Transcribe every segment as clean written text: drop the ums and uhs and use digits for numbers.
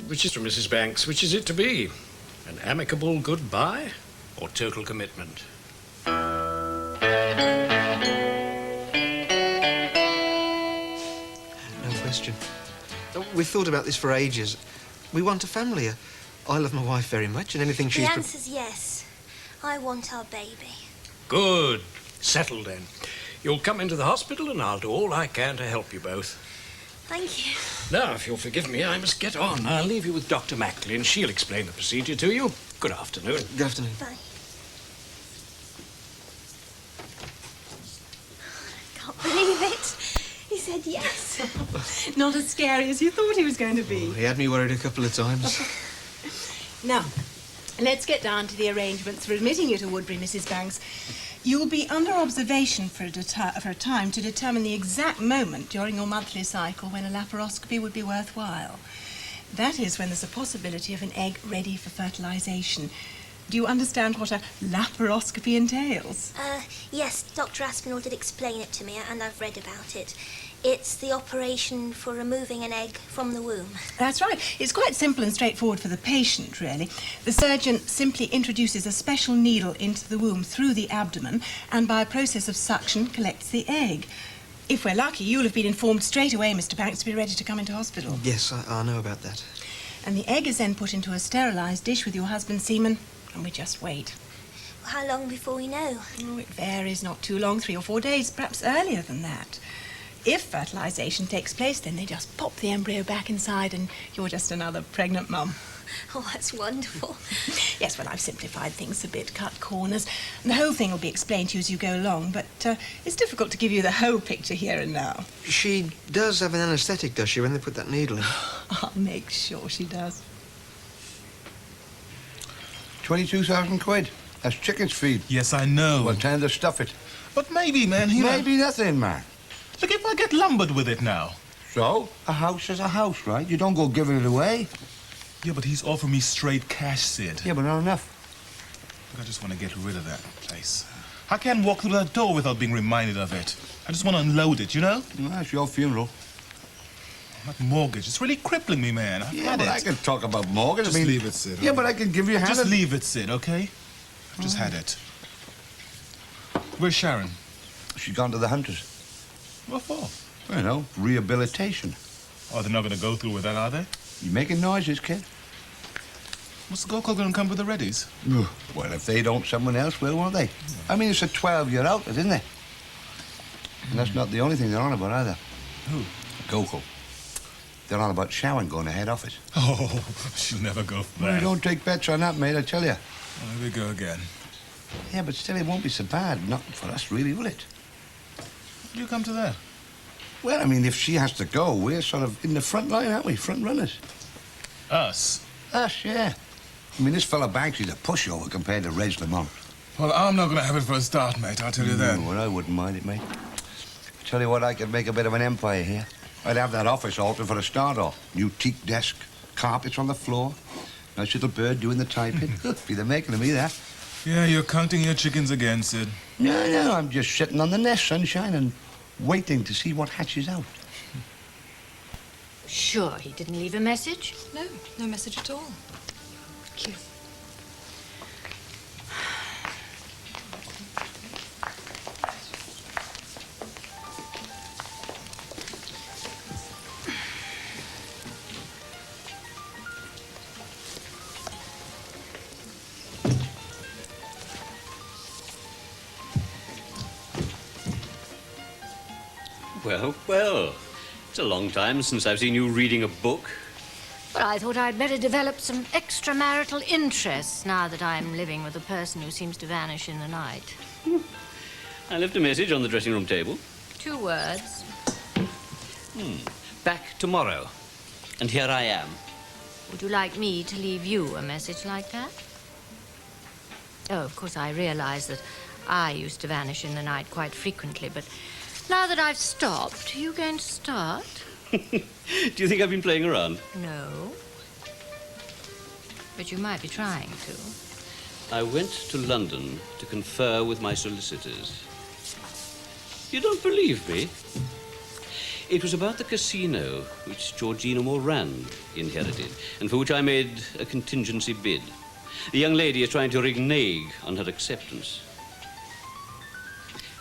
which is from Mrs. Banks? Which is it to be? An amicable goodbye or total commitment? No question. We've thought about this for ages. We want a family. I love my wife very much, and anything she's... The answer's yes. I want our baby. Good. Settled then. You'll come into the hospital and I'll do all I can to help you both. Thank you. Now, if you'll forgive me, I must get on. I'll leave you with Dr. Maclin. She'll explain the procedure to you. Good afternoon. Good afternoon. Bye. I can't believe it. He said yes. Not as scary as you thought he was going to be. Oh, he had me worried a couple of times. Now, let's get down to the arrangements for admitting you to Woodbury, Mrs. Banks. You'll be under observation for a time to determine the exact moment during your monthly cycle when a laparoscopy would be worthwhile. That is when there's a possibility of an egg ready for fertilization. Do you understand what a laparoscopy entails? Yes, Dr. Aspinall did explain it to me, and I've read about it. It's the operation for removing an egg from the womb. That's right. It's quite simple and straightforward for the patient, really. The surgeon simply introduces a special needle into the womb through the abdomen and by a process of suction collects the egg. If we're lucky, you'll have been informed straight away, Mr. Banks, to be ready to come into hospital. Yes, I know about that. And the egg is then put into a sterilised dish with your husband's semen, and we just wait. How long before we know? Oh, it varies, not too long, 3 or 4 days, perhaps earlier than that. If fertilisation takes place, then they just pop the embryo back inside and you're just another pregnant mum. Oh, that's wonderful. Yes, well, I've simplified things a bit, cut corners. And the whole thing will be explained to you as you go along, but it's difficult to give you the whole picture here and now. She does have an anaesthetic, does she, when they put that needle in? I'll make sure she does. 22,000 quid. That's chicken's feed. Yes, I know. Well, time to stuff it. But maybe, man, Maybe nothing, man. Look, if I get lumbered with it now. So, a house is a house, right? You don't go giving it away. Yeah, but he's offering me straight cash, Sid. Yeah, but not enough. Look, I just want to get rid of that place. I can't walk through that door without being reminded of it. I just want to unload it, you know? Well, that's your funeral. That mortgage, it's really crippling me, man. I've had but it. I can talk about mortgage. Just leave it, Sid. Yeah, but I can give you a hand. Just leave it, Sid, okay? I've just had it. Where's Sharon? She's gone to the Hunters. What for? You know, rehabilitation. Oh, they're not going to go through with that, are they? You making noises, kid? What's the go-call going to come with the Reddies? Well, if they don't, someone else will, won't they? I mean, it's a 12-year outlet, isn't it? And that's not the only thing they're on about, either. Who? Go-call. They're on about Sharon going to head office. Oh, she'll never go for that. Well, don't take bets on that, mate, I tell you. Well, here we go again. Yeah, but still, it won't be so bad. Not for us, really, will it? How do you come to that? Well, I mean, if she has to go, we're sort of in the front line, aren't we? Front runners. Us? Us, yeah. I mean, this fella Banks is a pushover compared to Reg Lamont. Well, I'm not going to have it for a start, mate, I'll tell you that. Well, I wouldn't mind it, mate. Tell you what, I could make a bit of an empire here. I'd have that office altered for a start off. New teak desk, carpets on the floor, nice little bird doing the typing. Be the making of me, that. Yeah, you're counting your chickens again, Sid. No, I'm just sitting on the nest, sunshine, and waiting to see what hatches out. Sure, he didn't leave a message? No, no message at all. Thank you. Well, well. It's a long time since I've seen you reading a book. Well, I thought I'd better develop some extramarital interests now that I'm living with a person who seems to vanish in the night. I left a message on the dressing room table. 2 words. Back tomorrow. And here I am. Would you like me to leave you a message like that? Oh, of course, I realize that I used to vanish in the night quite frequently, but now that I've stopped, are you going to start? Do you think I've been playing around? No. But you might be trying to. I went to London to confer with my solicitors. You don't believe me? It was about the casino which Georgina Moran inherited and for which I made a contingency bid. The young lady is trying to renege on her acceptance.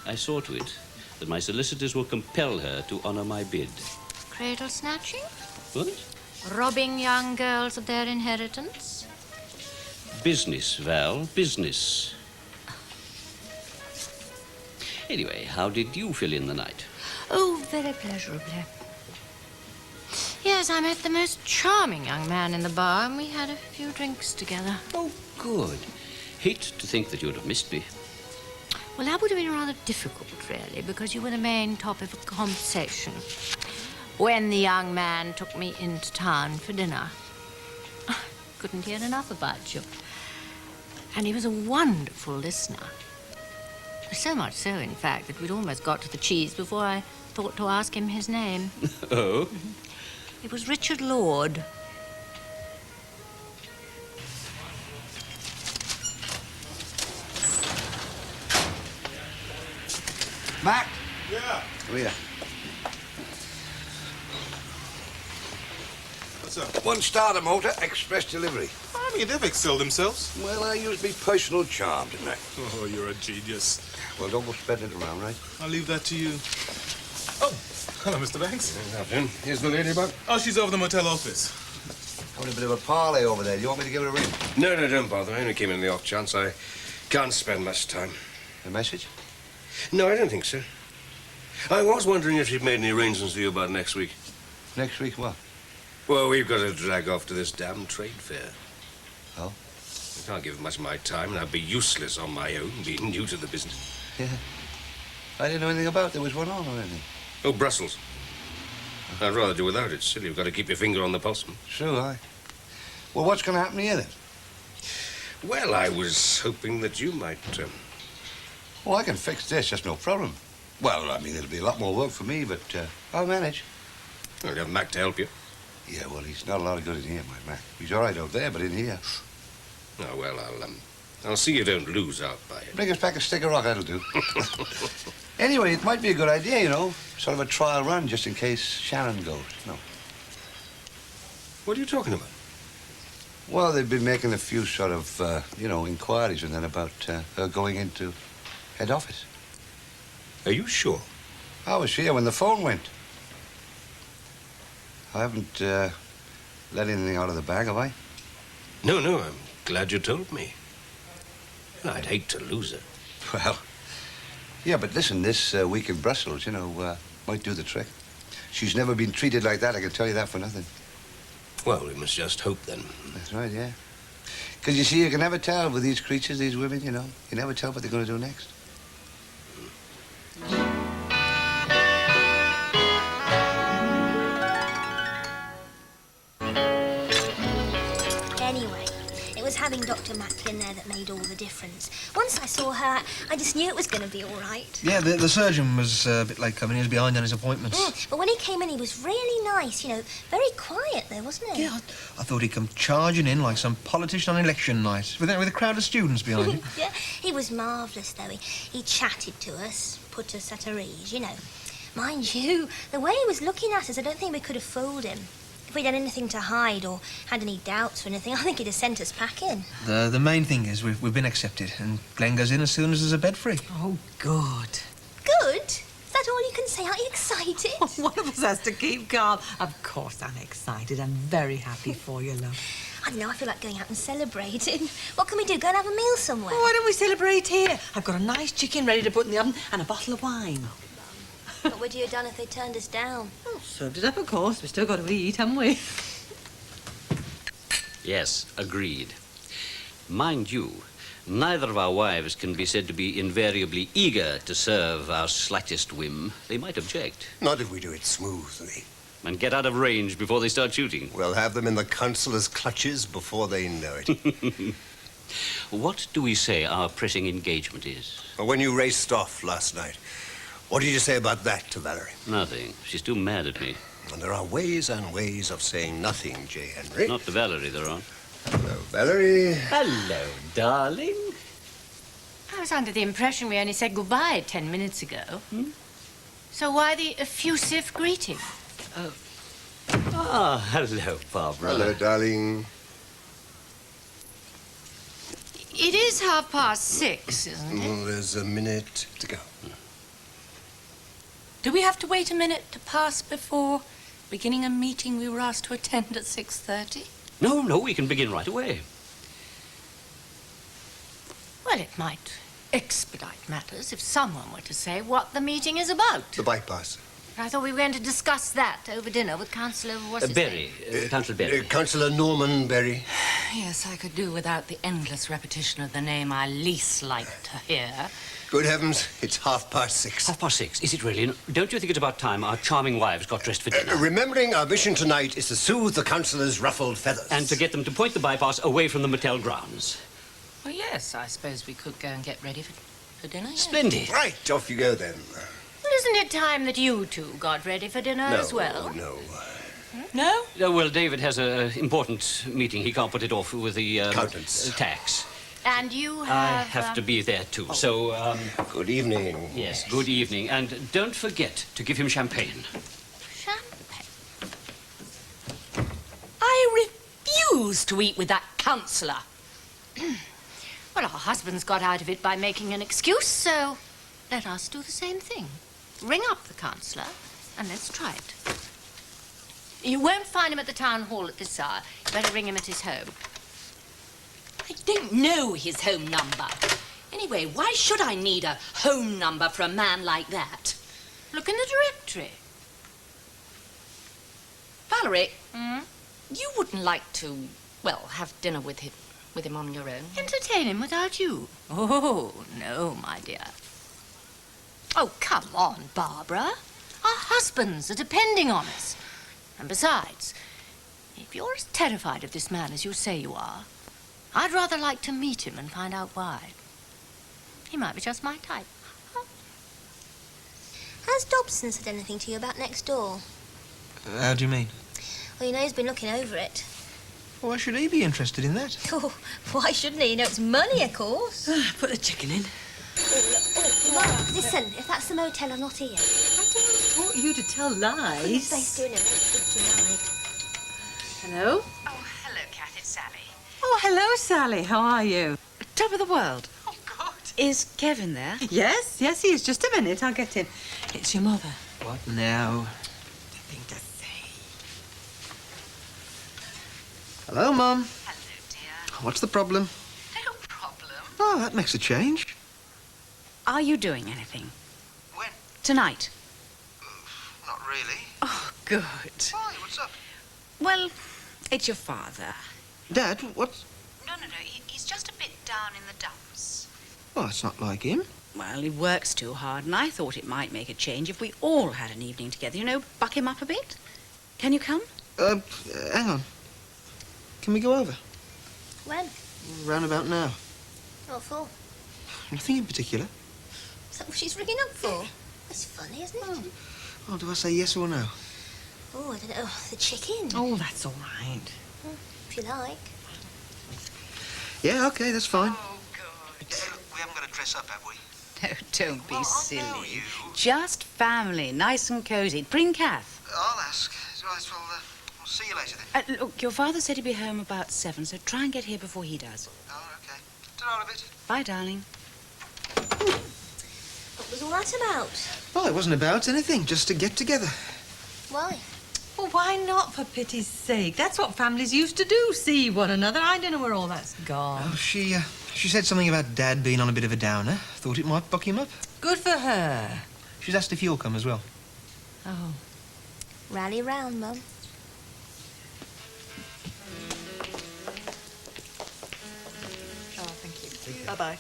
I saw to it that my solicitors will compel her to honor my bid. Cradle snatching? What? Robbing young girls of their inheritance? Business, Val, business. Anyway, how did you fill in the night? Oh, very pleasurably. Yes, I met the most charming young man in the bar, and we had a few drinks together. Oh, good. Hate to think that you'd have missed me. Well, that would have been rather difficult, really, because you were the main topic of conversation when the young man took me into town for dinner. Couldn't hear enough about you. And he was a wonderful listener. So much so, in fact, that we'd almost got to the cheese before I thought to ask him his name. Oh? It was Richard Lord. Mac? Yeah. Come here. What's up? One starter motor, express delivery. I mean, they've excelled themselves. Well, I used me personal charm, didn't I? Oh, you're a genius. Well, don't go spreading it around, right? I'll leave that to you. Oh, hello, Mr. Banks. Good afternoon. Here's the ladybug. Oh, she's over the motel office. Having a bit of a parley over there. Do you want me to give her a ring? No, don't bother. I only came in the off chance. I can't spend much time. A message? No, I don't think so. I was wondering if she'd made any arrangements for you about next week. Next week what? Well, we've got to drag off to this damn trade fair. Oh? I can't give much of my time, and I'd be useless on my own, being new to the business. Yeah. I didn't know anything about there was one on or anything. Oh, Brussels. I'd rather do without it. Still, you've got to keep your finger on the pulse. True, aye. Well, what's going to happen here, then? Well, I was hoping that you might... Well, I can fix this, that's no problem. Well, I mean, it'll be a lot more work for me, but I'll manage. Well, you have Mac to help you. Yeah, well, he's not a lot of good in here, my Mac. He's all right out there, but in here... Oh, well, I'll see you don't lose out by it. Bring us back a stick of rock, that'll do. Anyway, it might be a good idea, you know. Sort of a trial run, just in case Sharon goes. No. What are you talking about? Well, they've been making a few sort of, inquiries and then about her going into head office. Are you sure? I was here when the phone went. I haven't let anything out of the bag, have I? No, I'm glad you told me. I'd hate to lose her. Well, yeah, but listen, this week in Brussels, might do the trick. She's never been treated like that, I can tell you that for nothing. Well, we must just hope then. That's right, yeah. Because you see, you can never tell with these creatures, these women, You never tell what they're going to do next. Anyway, it was having Dr. Maclin there that made all the difference. Once I saw her, I just knew it was going to be all right. Yeah, the surgeon was a bit late coming. He was behind on his appointments. But when he came in, he was really nice, very quiet there, wasn't he? Yeah, I thought he'd come charging in like some politician on election night with a crowd of students behind him. Yeah, he was marvellous, though. He chatted to us, put us at our ease, Mind you, the way he was looking at us, I don't think we could have fooled him. If we'd had anything to hide or had any doubts or anything, I think he'd have sent us packing. The main thing is we've been accepted, and Glenn goes in as soon as there's a bed free. Oh, good. Good? Is that all you can say? Aren't you excited? One of us has to keep calm. Of course I'm excited. I'm very happy for you, love. I don't know, I feel like going out and celebrating. What can we do? Go and have a meal somewhere? Well, why don't we celebrate here? I've got a nice chicken ready to put in the oven and a bottle of wine. What would you have done if they turned us down? Oh, served it up, of course. We've still got to eat, haven't we? Yes, agreed. Mind you, neither of our wives can be said to be invariably eager to serve our slightest whim. They might object. Not if we do it smoothly. And get out of range before they start shooting. We'll have them in the consular's clutches before they know it. What do we say our pressing engagement is? Well, when you raced off last night, what did you say about that to Valerie? Nothing. She's still mad at me. And there are ways and ways of saying nothing, J. Henry. Not to Valerie, there are. Hello, Valerie. Hello, darling. I was under the impression we only said goodbye 10 minutes ago. So why the effusive greeting? Hello, Barbara. Hello, darling. It is 6:30, isn't it? Well, there's a minute to go. Do we have to wait a minute to pass before beginning a meeting we were asked to attend at 6:30? No, we can begin right away. Well, it might expedite matters if someone were to say what the meeting is about. The bypass. I thought we were going to discuss that over dinner with Councillor... what's his Berry, name? Councillor Berry. Councillor Norman Berry. Yes, I could do without the endless repetition of the name I least like to hear. Good heavens, it's 6:30. 6:30, is it really? Don't you think it's about time our charming wives got dressed for dinner? Remembering our mission tonight is to soothe the councillor's ruffled feathers. And to get them to point the bypass away from the motel grounds. Well, yes, I suppose we could go and get ready for dinner. Yes. Splendid. Right, off you go then. Well, isn't it time that you two got ready for dinner as well? No. No? Well, David has an important meeting. He can't put it off with the... Accountants. Tax. And you have... I have to be there, too. So, Good evening. Yes, good evening. And don't forget to give him champagne. Champagne? I refuse to eat with that councillor. Well, our husbands got out of it by making an excuse, so let us do the same thing. Ring up the councillor, and let's try it. You won't find him at the town hall at this hour. You better ring him at his home. I don't know his home number. Anyway, why should I need a home number for a man like that? Look in the directory. Valerie, you wouldn't like to, well, have dinner with him on your own? Entertain him without you? Oh, no, my dear. Oh, come on, Barbara. Our husbands are depending on us. And besides, if you're as terrified of this man as you say you are, I'd rather like to meet him and find out why. He might be just my type. Has Dobson said anything to you about next door? How do you mean? Well, you know he's been looking over it. Why should he be interested in that? Oh, why shouldn't he? You know it's money, of course. Put the chicken in. Mark, listen, if that's the motel, I'm not here. I don't want you to tell lies. They're doing it tonight. Hello? Oh, hello, Kath. It's Sally. Oh, hello, Sally. How are you? Top of the world. Oh, God. Is Kevin there? Yes, he is. Just a minute. I'll get him. It's your mother. What now? Nothing to say. Hello, Mum. Hello, dear. What's the problem? No problem. Oh, that makes a change. Are you doing anything? When? Tonight. Not really. Oh, good. Why? What's up? Well, it's your father. Dad, what's... No. He's just a bit down in the dumps. Oh, it's not like him. Well, he works too hard, and I thought it might make a change if we all had an evening together. You know, buck him up a bit. Can you come? Hang on. Can we go over? When? Round about now. What for? Nothing in particular. Is that what she's ringing up for? That's funny, isn't it? Oh, do I say yes or no? Oh, I don't know. The chicken. Oh, that's all right. If you like. Yeah, okay, that's fine. Oh, good. We haven't got to dress up, have we? No, don't be silly. know you. Just family, nice and cosy. Bring Kath. I'll ask. Right, well, I'll see you later then. Look, your father said he'd be home about 7, so try and get here before he does. Oh, okay. Ta-ra a bit. Bye, darling. What was all that about? Well, it wasn't about anything, just to get together. Why? Well, why not, for pity's sake? That's what families used to do, see one another. I don't know where all that's gone. Oh, she said something about Dad being on a bit of a downer. Thought it might buck him up. Good for her. She's asked if you'll come as well. Oh. Rally round, Mum. Oh, thank you. Bye-bye.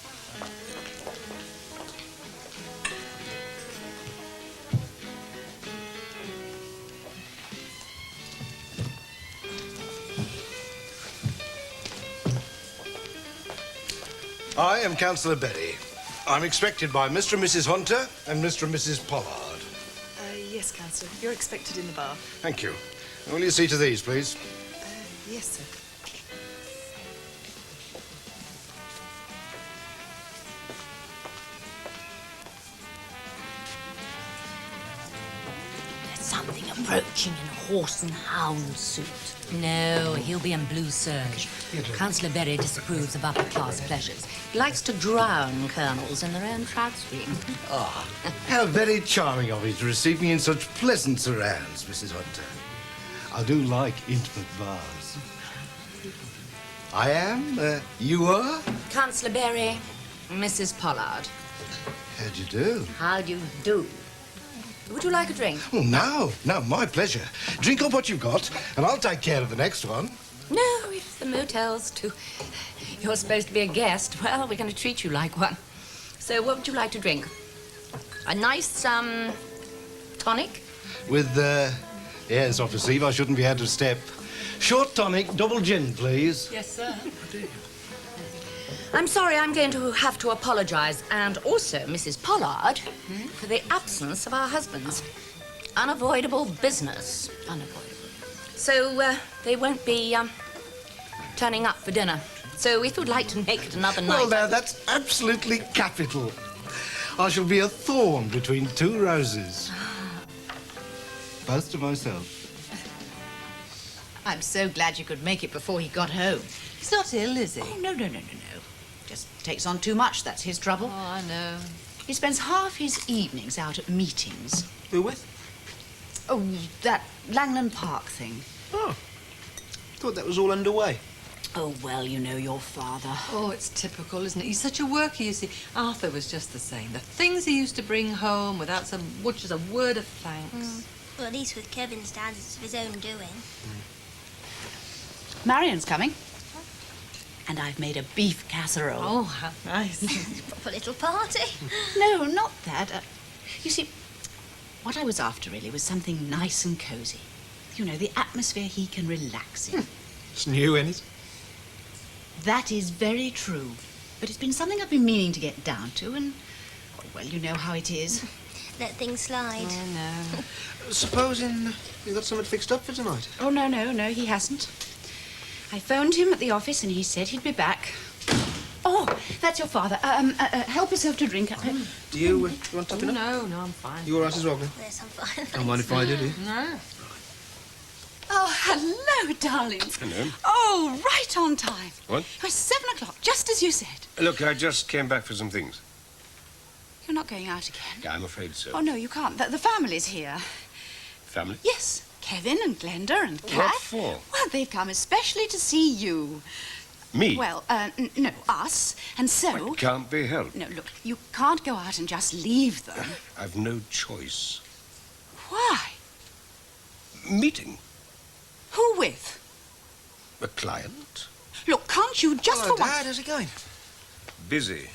I am Councillor Berry. I'm expected by Mr. and Mrs. Hunter and Mr. and Mrs. Pollard. Yes, Councillor. You're expected in the bar. Thank you. Will you see to these, please? Yes, sir. approaching in a horse and hound suit. No, he'll be in blue serge. Councillor Berry disapproves of upper-class pleasures. He likes to drown colonels in their own trout stream. Ah, how very charming of you to receive me in such pleasant surrounds, Mrs. Hunter. I do like intimate bars. I am? You are? Councillor Berry, Mrs. Pollard. How do you do? How do you do? Would you like a drink? Oh, no, my pleasure. Drink up what you've got, and I'll take care of the next one. No, if the motel's too... You're supposed to be a guest. Well, we're going to treat you like one. So what would you like to drink? A nice, tonic? With, yes, I perceive I shouldn't be out of step. Short tonic, double gin, please. Yes, sir. I'm sorry, I'm going to have to apologise, and also Mrs. Pollard, for the absence of our husbands. Unavoidable business. Unavoidable. So, they won't be, turning up for dinner. So if you'd like to make it another night... Well, now, that's absolutely capital. I shall be a thorn between two roses. Both to myself. I'm so glad you could make it before he got home. He's not ill, is he? Oh, no. Just takes on too much, that's his trouble. Oh, I know. He spends half his evenings out at meetings. Who with? Oh, that Langland Park thing. Oh, thought that was all underway. Oh, well, you know your father. Oh, it's typical, isn't it? He's such a worker, you see. Arthur was just the same. The things he used to bring home without so much as a word of thanks. Well, at least with Kevin's dad, it's of his own doing. Marion's coming. And I've made a beef casserole. Oh, how nice. Proper little party. No, not that. You see, what I was after really was something nice and cosy. You know, the atmosphere he can relax in. It's new, ain't it? That is very true. But it's been something I've been meaning to get down to, and, well, you know how it is. Let things slide. Oh, no. Supposing you got something fixed up for tonight? Oh, no, he hasn't. I phoned him at the office and he said he'd be back. Oh, that's your father. Help yourself to drink. Do you want topping up? No, I'm fine. You all right as well, Glenn? Yes, I'm fine. Don't mind if I do, do you? No. Oh, hello, darling. Hello. Oh, right on time. What? It was 7 o'clock, just as you said. Look, I just came back for some things. You're not going out again? Yeah, I'm afraid so. Oh, no, you can't. The family's here. Family? Yes, Kevin and Glenda and Kath. What for? Well, they've come especially to see you. Me? Well, no, us. And so... It can't be helped. No, look, you can't go out and just leave them. I've no choice. Why? Meeting? Who with? A client? Look, can't you just Hello, for once... Dad, how's it going? Busy.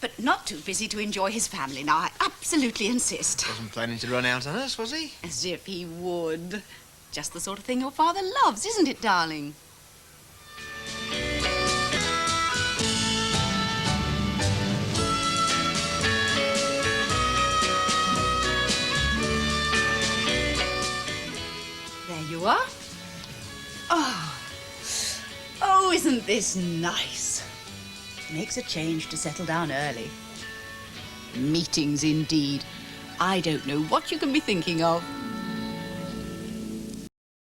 But not too busy to enjoy his family. Now, I absolutely insist. Wasn't planning to run out on us, was he? As if he would. Just the sort of thing your father loves, isn't it, darling? There you are. Oh, isn't this nice? Makes a change to settle down early. Meetings, indeed. I don't know what you can be thinking of.